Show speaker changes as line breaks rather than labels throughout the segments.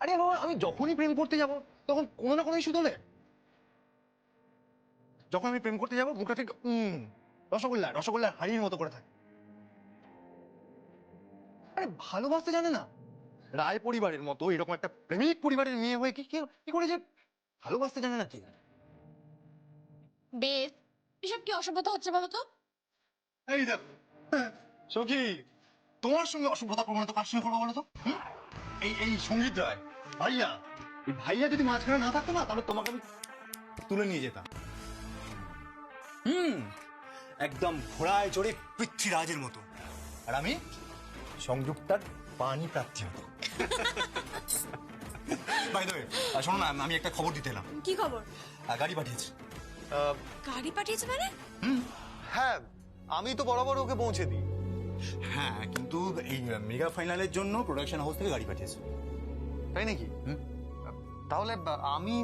আরে বাবা, আমি যখনই প্রেম করতে যাব তখন কোনো না কোনো ইস্যু তোলে। যখন আমি প্রেম করতে যাব মুখটা ঠিক রসগোল্লা রসগোল্লা হাড়ির মতো করে থাকে। আরে ভালোবাসতে জানে না, রায় পরিবারের মতো এরকম একটা প্রেমিক পরিবারের মেয়ে হয়ে কি কি করে যে ভালোবাসতে জানে না ঠিক।
বেশ, এসব কি অসভ্যতা হচ্ছে বলো তো?
এই দেখো সখী, তোমার সঙ্গে অসভ্যতা করবো না তো কার সঙ্গে করবো বলো তো? এই সঙ্গীত রায় ভাইয়া, এই ভাইয়া যদি মাঝখানে না থাকতো না তাহলে তোমাকে আমি তুলে নিয়ে যেতাম। একদম ঘোড়ায় চড়ে পৃথ্বীরাজের মতো, আর আমি সংযুক্তার পানি প্রার্থী হতো। বাই দ্য ওয়ে, শোনো না, আমি একটা খবর দিতে এলাম।
কি খবর?
গাড়ি পাঠিয়েছি।
গাড়ি পাঠিয়েছে মানে?
হ্যাঁ, আমি তো বরাবর ওকে পৌঁছে দিই।
হ্যাঁ, কিন্তু এই মেগা ফাইনালের জন্য প্রোডাকশন হাউস থেকে গাড়ি পাঠিয়েছে।
তাই নাকি? তাহলে আমি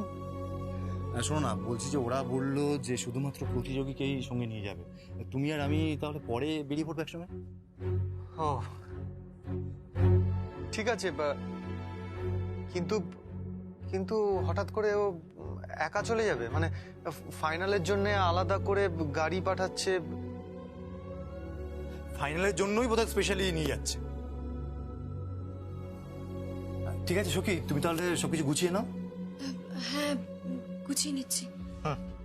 শোনো না, বলছি যে ওরা বললো যে শুধুমাত্র প্রতিযোগীকেই সঙ্গে নিয়ে যাবে। তুমি আর আমি তাহলে পরে বেরিয়ে পড়বো একসঙ্গে।
ও ঠিক আছে, কিন্তু কিন্তু হঠাৎ করে ও একা চলে যাবে, মানে ফাইনালের জন্য আলাদা করে গাড়ি পাঠাচ্ছে।
ফাইনালের জন্যই বোধহয় স্পেশালি নিয়ে যাচ্ছে। ঠিক আছে সখী, তুমি তাহলে সবকিছু গুছিয়ে নাও।
হ্যাঁ, গুছিয়ে নিচ্ছি।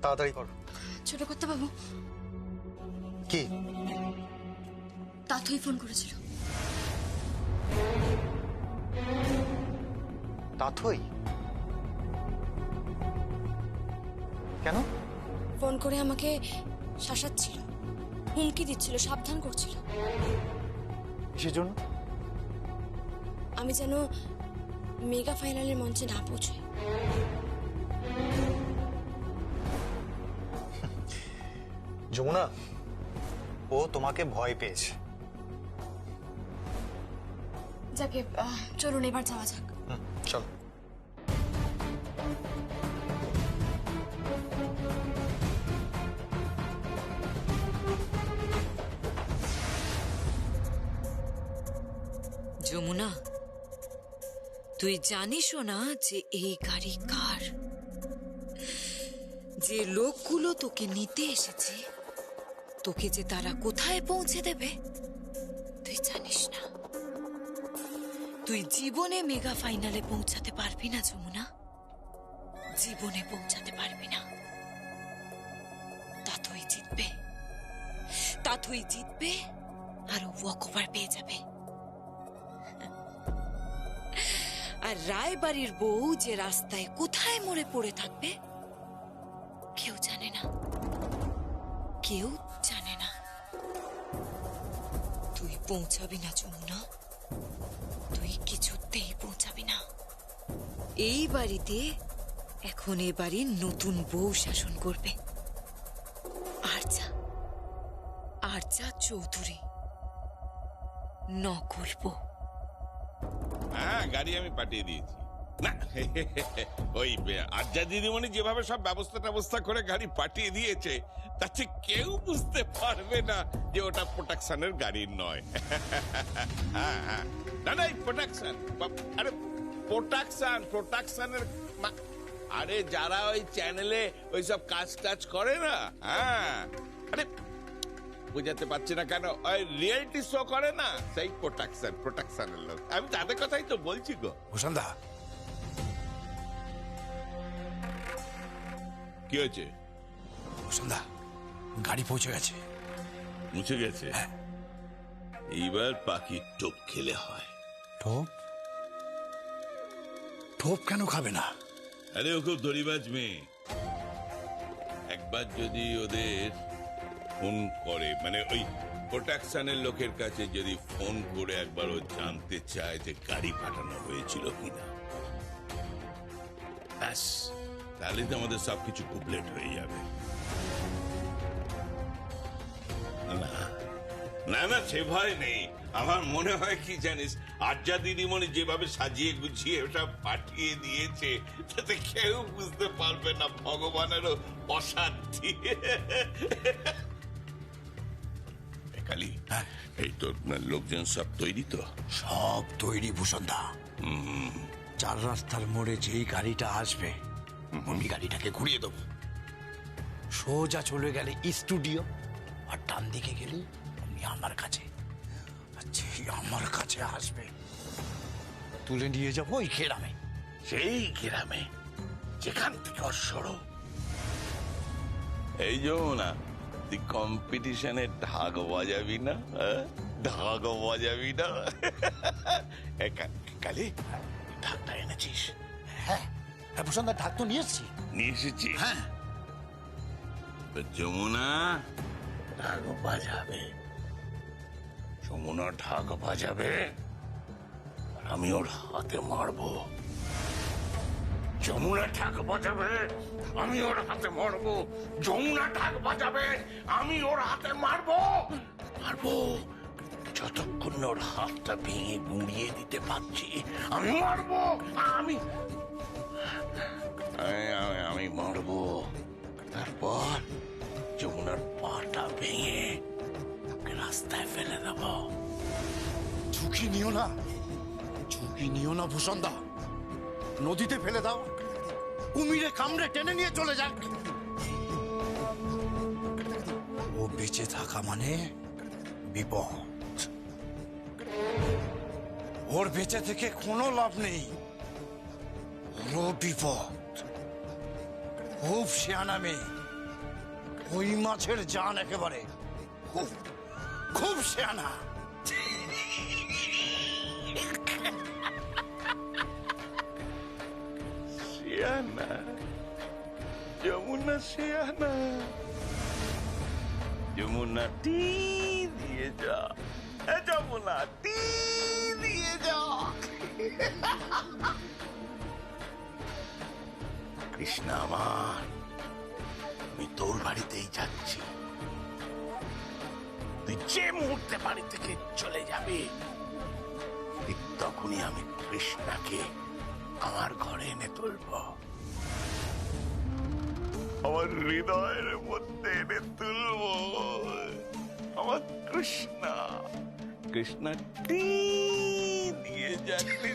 তাড়াতাড়ি করো।
ছোট কর্তা বাবু,
কি?
তাথই ফোন করেছিল।
তাথই? কেন?
ফোন করে আমাকে শাসাচ্ছিল, হুমকি দিচ্ছিল, সাবধান করছিল।
কিসের জন্য?
আমি যেন মেগা ফাইনালের মঞ্চে না পৌঁছাই।
যমুনা, ও তোমাকে ভয় পেয়েছে।
যাকে চলুন এবার যাওয়া যাক।
চলো।
যমুনা, তুই জানিসও না যে এই গাড়ি কার? যে লোকগুলো তোকে নিতে এসেছে, তোকে যে তারা কোথায় পৌঁছে দেবে তুই জানিস না। তুই জীবনে মেগা ফাইনালে পৌঁছাতে পারবি না যমুনা, জীবনে পৌঁছাতে পারবি না। তাথই জিতবে, তাথই জিতবে আর ওয়াক ওভার পেয়ে যাবে। আর রায়বাড়ির বউ যে রাস্তায় কোথায় মরে পড়ে থাকবে কেউ জানে না, কেউ জানে না। তুই পৌঁছাবি না যমুনা, তুই কিছুতেই পৌঁছাবি না। এই বাড়িতে এখন এ বাড়ির নতুন বউ শাসন করবে, আরজা চৌধুরী, নকল বউ।
হ্যাঁ, গাড়ি আমি পাঠিয়ে দিয়েছি। না, ওই আজ্জা দিদিমণি যেভাবে সব ব্যবস্থা করে গাড়ি পাঠিয়ে দিয়েছে, তাতে কেউ বুঝতে পারবে না যে ওটা প্রোটেকশনের গাড়ি নয়। হ্যাঁ হ্যাঁ, না না, এই প্রোটেকশন, আরে প্রোটেকশনের আরে যারা ওই চ্যানেলে ওইসব কাজ টাজ করে না, হ্যাঁ, আরে বুঝাতে পারছি না কেন, ওই রিয়েলিটি শো করে না, সেই প্রোটেকশনের লোক। আমি তাদের কথাই তো বলছি গো।
ভূষণ দা,
কি হয়েছে?
ভূষণ দা, গাড়ি পৌঁছে গেছে।
মুছে গেছে? এইবার পাখির টোপ খেলে হয়।
টোপ? টোপ কেন খাবে না?
আরে ও খুব দড়িবাজ মেয়ে। একবার যদি ওদের ফোন করে, মানে ওই প্রোটেকশনের লোকের কাছে যদি ফোন করে একবার ও জানতে চায় যে গাড়ি পাঠানো হয়েছিল কিনা, ব্যাস, তাহলে তো আমাদের সবকিছু কমপ্লিট হয়ে যাবে। না না, সে ভয় নেই। আমার মনে হয় কি জানিস, আজ্জা দিদিমণি যেভাবে সাজিয়ে গুছিয়ে ওটা পাঠিয়ে দিয়েছে, তাতে কেউ বুঝতে পারবে না ভগবানেরও অসাধ্যি। কালী, এই তোর লোকজন সব তৈরি তো?
সব তৈরি ভূষণ দা। চার রাস্তার মোড়ে যেই গাড়িটা আসবে আমি গাড়িটাকে ঘুরিয়ে দেবো, সোজা চলে গেলে স্টুডিও, আর ডান দিকে গেলে আমি আমার কাছে, আর যেই আমার কাছে আসবে তুলে নিয়ে যাবো ওই গ্রামে,
সেই গ্রামে যেখান থেকে ওর সরো। এই যমুনা, তুই কম্পিটিশনে ঢাক বাজাবি না? ঢাক বাজাবি না? কালি ঢাকটা এনেছিস?
হ্যাঁ হ্যাঁ প্রশান্ত, ঢাক তো নিয়ে এসছি।
নিয়ে এসেছিস?
হ্যাঁ।
তো যমুনা ঢাক বাজাবে, যমুনা ঢাক বাজাবে, আর আমি ওর হাতে মারবো। যমুনা ঢাক বাজাবে, আমি ওর হাতে মারবো। যমুনা ঢাক বাজাবে, আমি ওর হাতে মারবো মারবো যতক্ষণ ওর হাতটা ভেঙে গুঁড়িয়ে দিতে পারছি আমি মারবো। আমি আমি মারবো। তারপর যমুনার পাটা ভেঙে ওকে রাস্তায় ফেলে দেবো।
ঝুঁকি নিও না, ঝুঁকি নিও না ভূষণদা, নদীতে ফেলে দাও, কুমিরে কামড়ে টেনে নিয়ে চলে যাক। ও বেঁচে থাকা মানে বিপদ, ওর বেঁচে থেকে কোনো লাভ নেই, ওরও বিপদ। খুব শেয়ানা মেয়ে, ওই মাছের জান একেবারে, খুব খুব শেয়ানা।
শিয়ানা, যমুনা শিয়ানা, যমুনা টি দিয়ে যা, যমুনা টি দিয়ে যা। কৃষ্ণ আমার, আমি তোর বাড়িতেই যাচ্ছি। তুই যে মুহূর্তে বাড়ি থেকে চলে যাবি ঠিক তখনই আমি কৃষ্ণাকে আমার ঘরে এনে তুলব, আমার হৃদয়ের মধ্যে এনে তুলব। আমার কৃষ্ণা, কৃষ্ণা টি দিয়ে যাচ্ছে,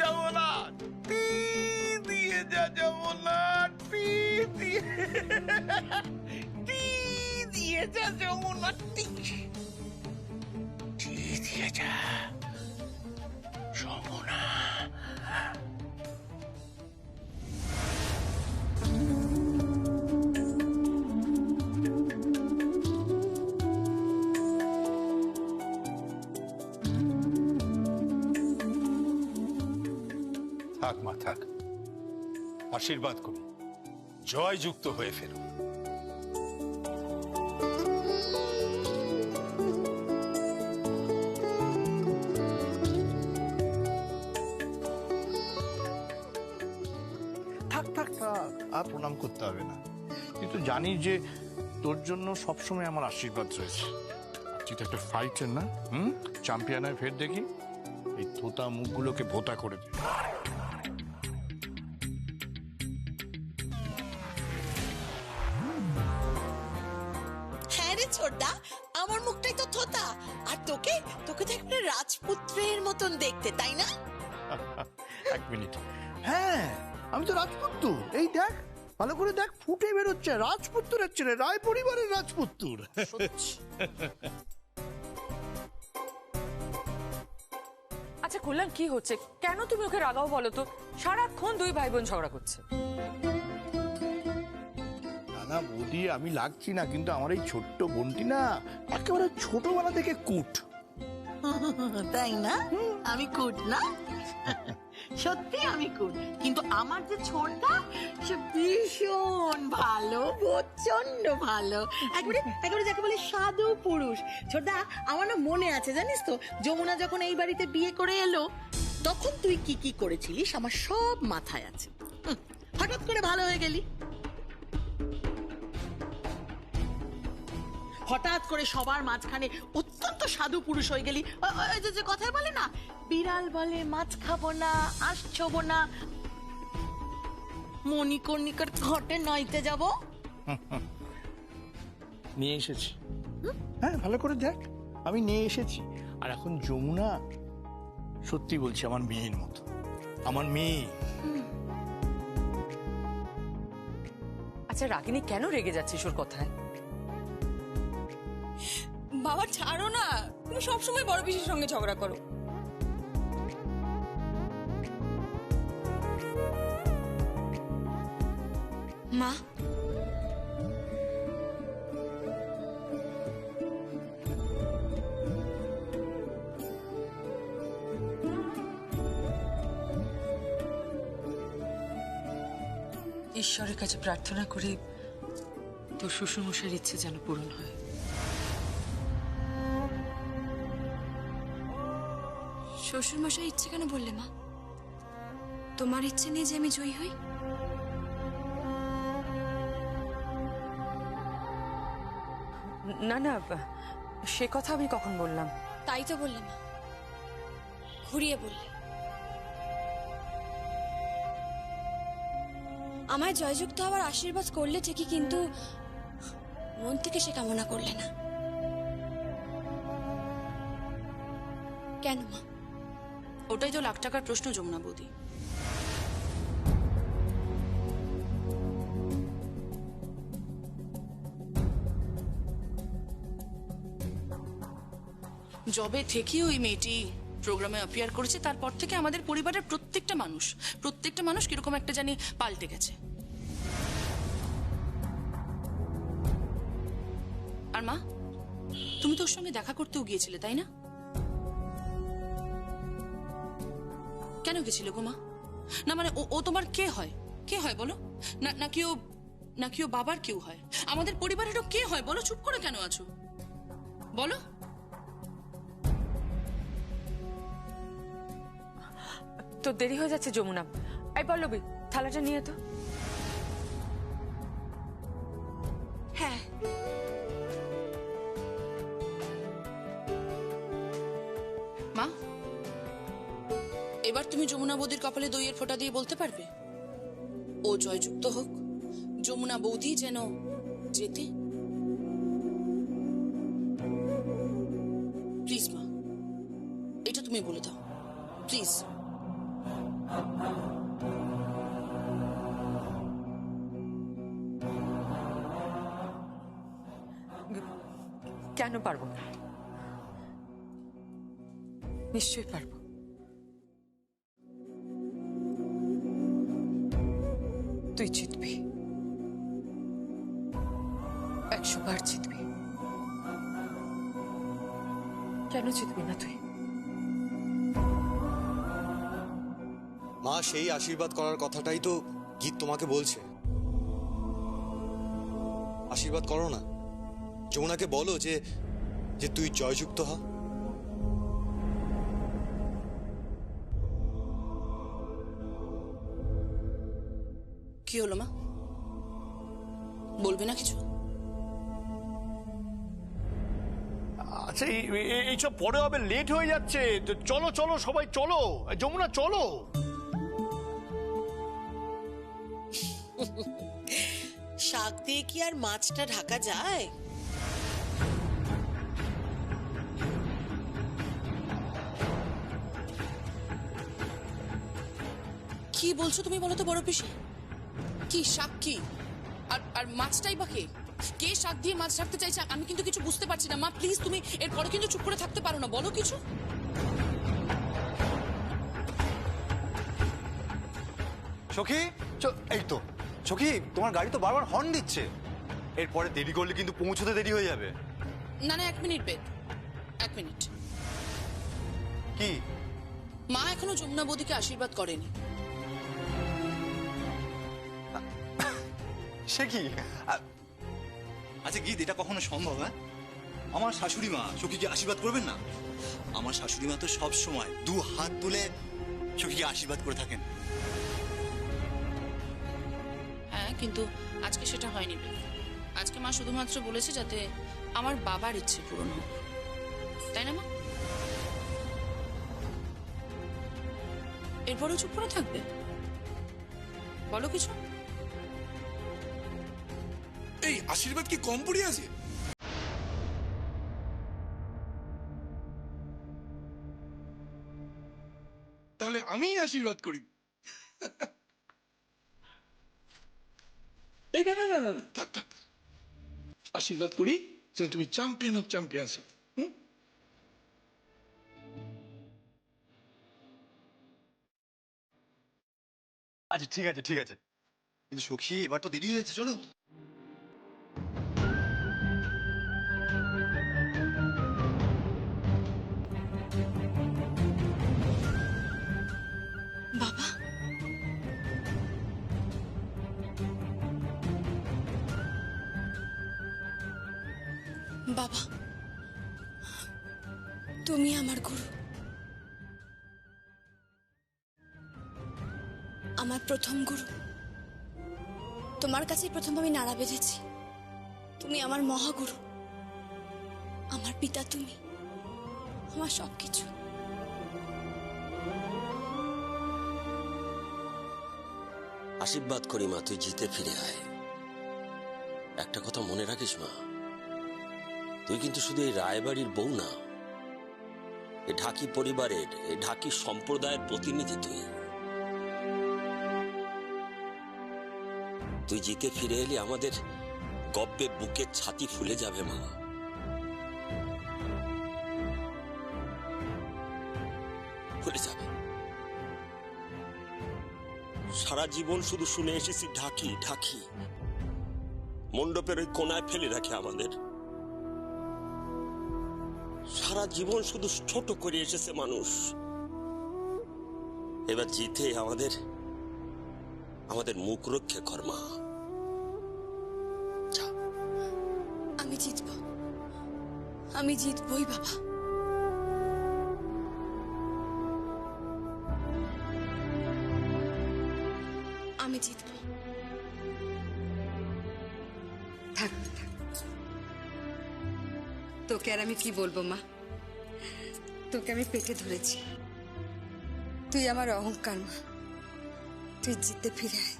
যমুনা টি দিয়ে যা, যমুনা টি দিয়ে, টি দিয়ে যা, যমুনা টি টি দিয়ে যা, যমুনা।
থাক মা থাক, আশীর্বাদ করি জয় যুক্ত হয়ে ফেরো।
থাক থাক থাক, আর প্রণাম করতে হবে না। তুই তো জানিস যে তোর জন্য সবসময় আমার আশীর্বাদ রয়েছে। তুই তো একটা ফাইটার না, চ্যাম্পিয়নের ফের দেখি এই থোতা মুখগুলোকে ভোতা করে দে।
হ্যাঁ রে ছোটদা, আমার মুখটাই তো থোতা, আর তোকে তোকে তো একটা রাজপুত্রের মতন দেখতে, তাই না?
এক মিনিট, হ্যাঁ আমি তো রাজপুত্র। এই দেখ, ভালো করে দেখ, ফুটে বেরোচ্ছে রাজপুত্রের ছেলে, রায় পরিবারের রাজপুত্র।
আচ্ছা কল্যাণ, কি হচ্ছে? কেন তুমি ওকে রাগাও বলো তো? সারাক্ষণ দুই ভাই বোন ঝগড়া করছে।
না বৌদি, আমি লাগছি না, কিন্তু আমার এই ছোট্ট বোনটি না একেবারে ছোটবেলা থেকে কুট।
তাই না? আমি কুট না? সত্যি আমি কুট, কিন্তু আমার যে ছোটদা সে ভীষণ ভালো, প্রচন্ড ভালো, একেবারে একেবারে যাকে বলে সাধু পুরুষ। ছোটদা, আমার না মনে আছে জানিস তো, যমুনা যখন এই বাড়িতে বিয়ে করে এলো তখন তুই কি কি করেছিলিস আমার সব মাথায় আছে। হঠাৎ করে ভালো হয়ে গেলি, হঠাৎ করে সবার মাঝখানে অত্যন্ত সাধু পুরুষ হয়ে গেলি। ওই যে কথায় বলে না, বিড়াল বলে মাছ খাবো না, আঁশ ছোবো না, মণিকর্ণিকার ঘটে নইতে যাব।
নিয়ে এসেছি, হ্যাঁ ভালো করে দেখ, আমি নিয়ে এসেছি। আর এখন যমুনা সত্যি বলছি, আমার মেয়ের মতো, আমার মেয়ে।
আচ্ছা রাগিনী কেন রেগে যাচ্ছিস ওর কথায়?
বাবা ছাড়ো না, তুমি সবসময় বড় পিসির সঙ্গে ঝগড়া করো। মা,
ঈশ্বরের কাছে প্রার্থনা করি তোর শ্বশুরমশাইয়ের ইচ্ছে যেন পূরণ হয়।
শ্বশুর মশাই ইচ্ছে কেন বললে মা? তোমার ইচ্ছে নেই যে আমি জয়ী হই?
না না, সে কথা আমি কখন বললাম?
তাই তো বললে মা, ঘুরিয়ে বললে। আমায় জয়যুক্ত হওয়ার আশীর্বাদ করলে ঠিকই, কিন্তু মন থেকে সে কামনা করলে না। কেন মা?
ওটাই তো লাখ টাকার প্রশ্ন যমুনা বৌদি। জবে থেকে ওই মেয়েটি প্রোগ্রামে অ্যাপিয়ার করেছে, তারপর থেকে আমাদের পরিবারের প্রত্যেকটা মানুষ কিরকম একটা জানি পাল্টে গেছে। আর মা, তুমি তো ওর সঙ্গে দেখা করতেও গিয়েছিলে, তাই না? কেন গেছিলে গো মা? না মানে ও তোমার কে হয় বলো? নাকি ও বাবার কেউ হয়? আমাদের পরিবারেরও কে হয় বলো? চুপ করে কেন আছো বলো?
তো দেরি হয়ে যাচ্ছে যমুনা। এই পল্লবী, থালাটা নিয়ে তো।
হ্যাঁ, মা এবার তুমি যমুনা বৌদির কপালে দইয়ের ফোঁটা দিয়ে বলতে পারবে, ও জয়যুক্ত হোক, যমুনা বৌদি যেন যেতে। প্লিজ মা, এটা তুমি বলে দাও প্লিজ।
কেন পারবো না? নিশ্চয়ই পারবো। তুই জিতবি, 100 বার জিতবি। কেন জিতবি না তুই?
মা, সেই আশীর্বাদ করার কথাটাই তো গীত তোমাকে বলছে। আশীর্বাদ করো না, যমুনাকে বলো যে যে তুই জয়যুক্ত হ।
কি হলো মা, বলবে না কিছু?
আচ্ছা, এইসব পরে হবে, লেট হয়ে যাচ্ছে। তো চলো চলো সবাই চলো, যমুনা চলো।
শাক দিয়ে কি আর মাছটা ঢাকা যায়?
কি বলছো তুমি বলো তো বড় পিসি? কি শাক? কি আর মাছটাই বা কে শাক দিয়ে মাছ রাখতে চাইছে? আমি কিন্তু কিছু বুঝতে পারছি না মা, প্লিজ তুমি এরপরে কিন্তু চুপ করে থাকতে পারো না, বলো কিছু।
সখী, এই তো সখী, তোমার গাড়ি তো বারবার হর্ন দিচ্ছে। এরপরে দেরি করলে কিন্তু পৌঁছতে দেরি হয়ে যাবে।
না না, 1 মিনিট বেদ, 1 মিনিট।
কি?
মা এখনো যমুনা বৌদিকে আশীর্বাদ করেনি।
সে কি? আচ্ছা গীত, এটা কখনো সম্ভব? হ্যাঁ, আমার শাশুড়ি মা সখীকে আশীর্বাদ করবেন না? আমার শাশুড়ি মা তো সব সময় 2 হাত তুলে সখীকে আশীর্বাদ করে থাকেন।
হ্যাঁ, কিন্তু আজকে সেটা হয়নি বেদ। আজকে মা শুধুমাত্র বলেছে যাতে আমার বাবার ইচ্ছে পূরণ হোক, তাই না মা? এরপরেও চুপ করে থাকবে? বলো কিছু।
এই আশীর্বাদ কি কম পড়ে আছে?
আমি আশীর্বাদ করি। এই না না না না, থাক থাক, আশীর্বাদ করি যে তুমি চ্যাম্পিয়ন অফ চ্যাম্পিয়ন্স।
আচ্ছা ঠিক আছে ঠিক আছে, কিন্তু সখী এবার তো দেরি হয়েছে, চলো।
বাবা, বাবা, তুমি আমার গুরু, আমার প্রথম গুরু। তোমার কাছে প্রথম আমি নাড়া বেঁধেছি। তুমি আমার মহাগুরু, আমার পিতা তুমি, আমার সবকিছু।
আশীর্বাদ করি মা, তুই জিতে ফিরে আয়। একটা কথা মনে রাখিস মা, তুই কিন্তু শুধু এই রায়বাড়ির বউ না, এই ঢাকি পরিবারের, এই ঢাকি সম্প্রদায়ের প্রতিনিধি তুই। তুই জিতে ফিরে এলে আমাদের গব্বে বুকের ছাতি ফুলে যাবে মা। ফুলে যাবে। সারা জীবন শুধু শুনে এসেছি ঢাকি ঢাকি, মণ্ডপের ওই কোনায় ফেলে রাখে আমাদের। সারা জীবন শুধু ছোট করে এসেছে মানুষ। এবার জিতে আমাদের মুখ রক্ষে কর মা।
আমি জিতব, আমি জিতবই বাবা। আমি জিতব।
থাক থাক, তোকে আর আমি কি বলবো মা, তোকে আমি পেটে ধরেছি। তুই আমার অহংকার মা, তুই জিতে ফিরে আয়।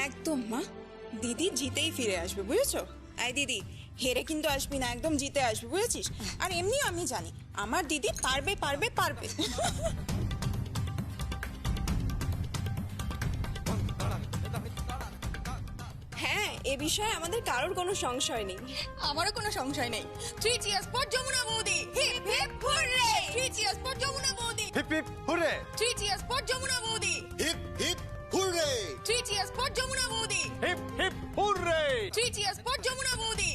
একদম মা, দিদি জিতেই ফিরে আসবে, বুঝেছো? আই দিদি, হেরে কিন্তু আসবি না, একদম জিতে আসবি, বুঝেছিস? আর এমনিও আমি জানি আমার দিদি পারবে পারবে পারবে। হ্যাঁ, এ বিষয়ে আমাদের কারোর কোনো সংশয় নেই। আমারও কোনো সংশয় নেই। 3 cheers for যমুনা বৌদি। Hip hip hurray. 3 cheers for Jamuna বৌদি।
Hip hip hurray.
3 cheers for Jamuna বৌদি।
Hip hip hurray.
3 cheers for Jamuna বৌদি।
Hip hip hurray.
3 cheers for Jamuna বৌদি।